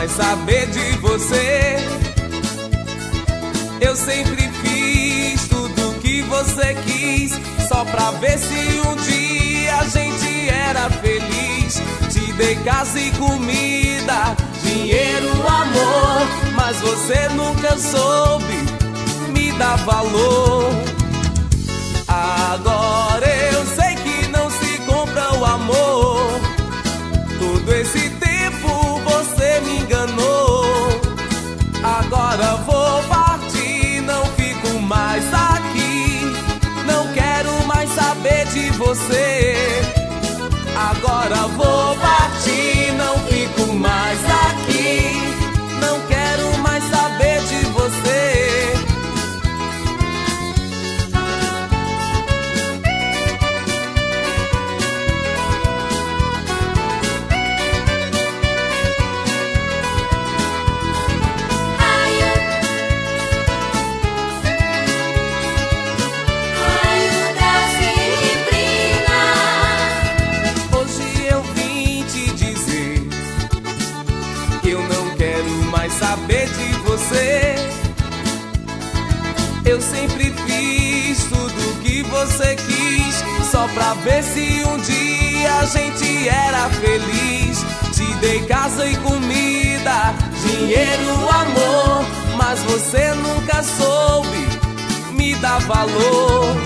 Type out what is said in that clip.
mais saber de você. Eu sempre fiz tudo que você quis, só pra ver se um dia a gente era feliz. Te dei casa e comida, dinheiro, amor, mas você nunca soube me dar valor. Agora eu sei que não se compra o amor. Todo esse tempo você me enganou. Agora vou partir, não fico mais aqui. Não quero mais saber de você. Agora vou partir, não fico mais aqui. Não quero mais saber de você. Saber de você. Eu sempre fiz tudo que você quis, só pra ver se um dia a gente era feliz. Te dei casa e comida, dinheiro, amor, mas você nunca soube me dar valor.